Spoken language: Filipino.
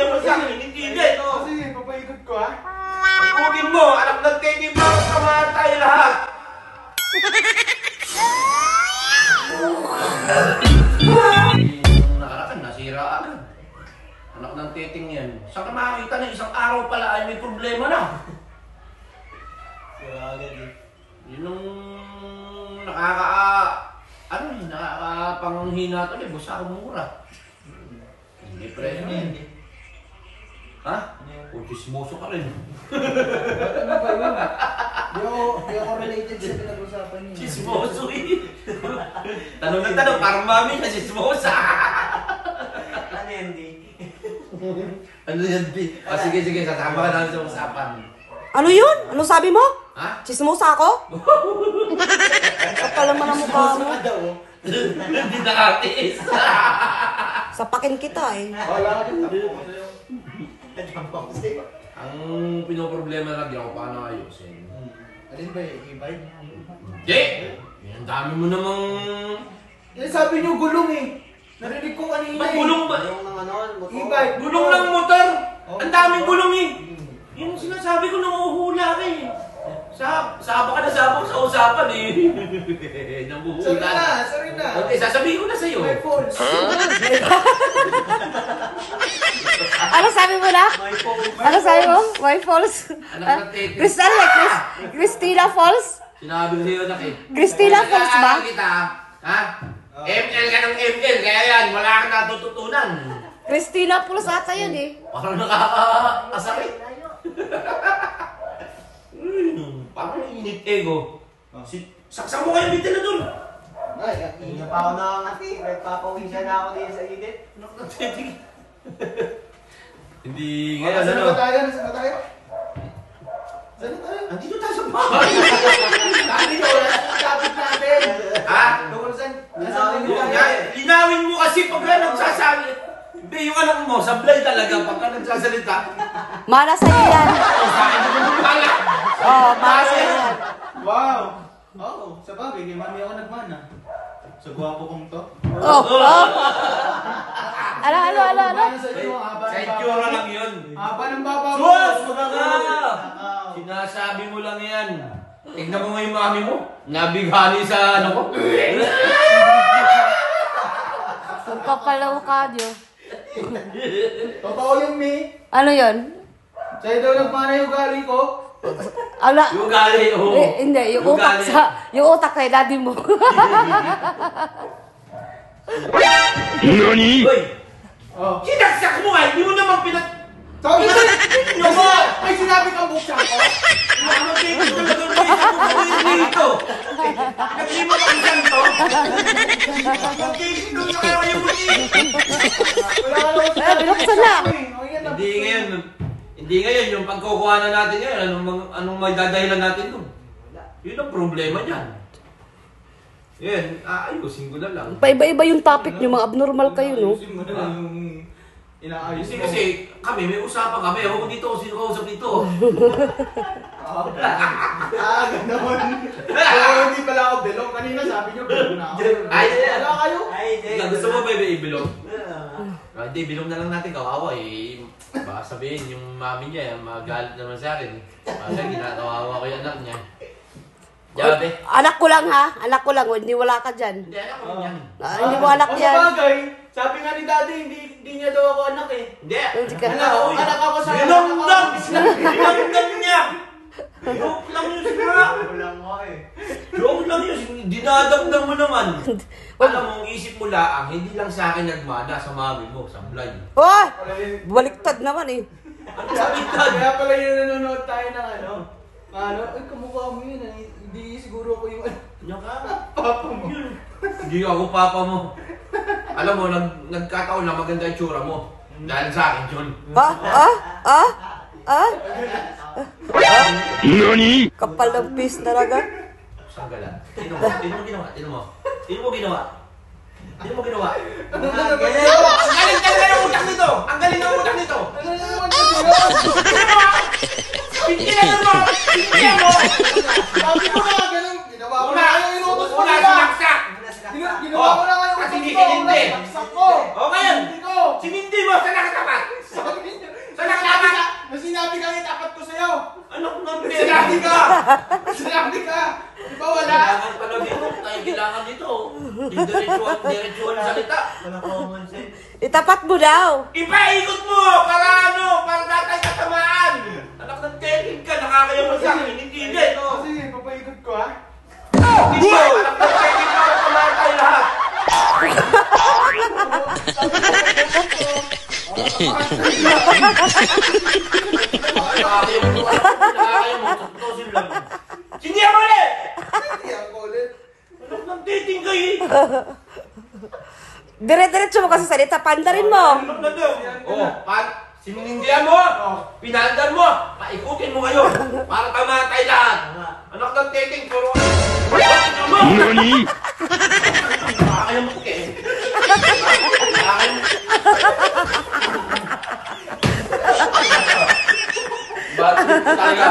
problema sa akin, hindi din. Sige, papaikot ko ha. Ikutin mo, anak ng Teddy Mouse, samahan tayo lahat. Yung nakaraan, nasira agad. Anak ng teting yan. Saan ka makakita na isang araw pala ay may problema na? Sira agad eh. Yun ang nakakapanghina to eh. Busa akong mura. Hindi presyo yan. Ha? O, chismoso ka rin. Ano ba yun? Di ako related sa pinag-usapan niyo. Chismoso eh. Tanong na tanong, parang mami na chismosa. Ano yan, di? Ano yan, B? O sige, sasama ka namin sa usapan. Ano yun? Ano sabi mo? Ha? Chismosa ako? Kapal naman ang mukha mo. Hindi nakatiis. Sapakin kita eh. Wala ka din. Tapos sa'yo. Ang pinoproblema lang di ako paano ayusin. Alin ba yung e-bike? Hindi! Ang dami mo namang... Eh, sabi niyo gulong eh. Narinig ko kanina Ba't eh. gulong ba? Gulong ng ano, motor. E-bike. Gulong ng motor! Ang daming gulong eh! Yung sinasabi ko nang uhuhula ka eh. Saba ka na sabak sa usapan eh. Nanguhula. Sorry na. Okay, sasabihin ko na sa'yo. My faults. Ano sabi mo na? Ano sabi mo? My falls? Anak ng tete. Christina Falls? Sinabi ko sa'yo anak eh. Christina Falls ba? Kita, ha? ML ka ng ML, kaya yan, wala kang natututunan. Christina Falls ata yun eh. Parang nakakasakit. Parang init ego. Saksak mo kayo bitin na dun. Ay, hindi pa ako nakangati. Nagpapawisan na ako din sa edit. Hindi ngayon Saan ano. na tayo? Saan na tayo? Saan na tayo? Andito tayo sa bahay. Dito, topic natin. Ha? Tungkol saan? Linawin mo kasi pagka nagsasabi. Hindi, yung anak mo, sablay talaga pagka nagsasalita. Mana sa'yo yan. Pala! Oo, mana sa'yo yan. Wow! Oo, sa bagay, kay mami ako nagmana. Sa gwapo kong to. Oh, oh. Ano? Nagmana sa inyo, haba Sa ng itsura baba lang mo. yun. Haba ng baba mo. Sus! Nakaw. Sinasabi mo lang yan. Tignan mo nga yung mami mo. Nabighani sa ano ko. Ang kapal na mukha niyo. Totoo yun, Mi. Ano yun? Sa'yo daw nagmana yung ugali ko. Ala. Yung gali, oo. Hindi, yung utak yung utak kay daddy mo. Nani? Uy! Oh. Sinaksak mo nga, hindi mo naman Sabi mo, may sinabi kang buksan ko. Ano dito talagang dito? Nagli mo kang santo? Nagkisino na kayo mo dito? Wala ka naman sinabi. Binuksan na. Hindi ngayon, yung pagkukuhanan natin ngayon, anong may dadahilan natin doon? Yun ang problema niyan. Yan, ayusin ko na lang. Paiba-iba yung topic niyo, mga abnormal kayo, no? Ayusin mo na lang yung inaayos mo. Kasi kami, may usapan kami. Ako dito, sino kausap dito? Ganoon. So, hindi pala ako belong. Kanina sabi niyo, belong na ako. Ay, Wala kayo? Gusto mo ba ibilong? Hindi, bilong na lang natin. Kawawa eh. Baka sabihin, yung mami niya, magalit naman sa akin. Kasi ginatawawa ko yung anak niya. Jabe. Anak ko lang ha. Anak ko lang. Hindi wala ka dyan. Hindi, anak ko yan. Hindi mo anak O, yan. sa bagay, sabi nga ni daddy, hindi niya daw ako anak eh. Hindi. Anak ako sa Binamdam! Binamdam niya! Joke lang yun sila. Wala mo eh. Joke lang yun. Dinadamdam mo naman. Alam mo, ang isip mo laang, hindi lang sa akin nagmana, sa mami mo, sa vlog. Oh! Baliktad naman eh. Ano sa bitad? Kaya pala yun nanonood tayo ng ano. Ay, kamukha mo yun. Hindi siguro ko yung Yan ka. papa mo. Hindi ako papa mo. Alam mo, nagkataon lang maganda yung tsura mo. Dahil sa akin yun. Nani? Kapal ng pis talaga. Saan ka lang? Tino mo ginawa? Tino mo ginawa? Ano na ba Ang galing talaga ng utak nito! Ang galing ng utak nito! Ano na naman kasi yun? Pintiyan mo! Pintiyan mo! Sabi ko nga, ganun. Ginawa ko na Una! kayo, inutos mo Una, nila. sinaksak! Ginawa ko na kayo, Kasi utos hindi ko. kinindi. Sinaksak ko. O ngayon, Hindi ko. sinindi mo sa nakatapat! Sabi niya. Sinabi ka! Sinabi ka! Di ba wala? Kailangan pala dito. Tayo kailangan dito. Diretsuhan salita. Itapat mo daw. Ipaikot mo! Para ano? Para datay katamaan! Anak ng teking ka, nakakayaw mo sa akin, hindi din. Sige, papaikot ko ha. Hindi mo! Anak ng teking ka, katamaan tayo lahat. Nakakayaw mo, tutusin lang. Sindihan mo ulit! Sindihan ko ulit. Anak ng teking ka eh! Dire-diretso mo kasi salita. Pandarin mo. Anak na daw. Oh, sinindihan mo! Pinandar mo! Paikutin mo kayo! Para tamatay lahat! Anak ng teking, puro ka! NANI?! Nakakayaw mo ka eh! Nakakayaw mo! Ba't talaga?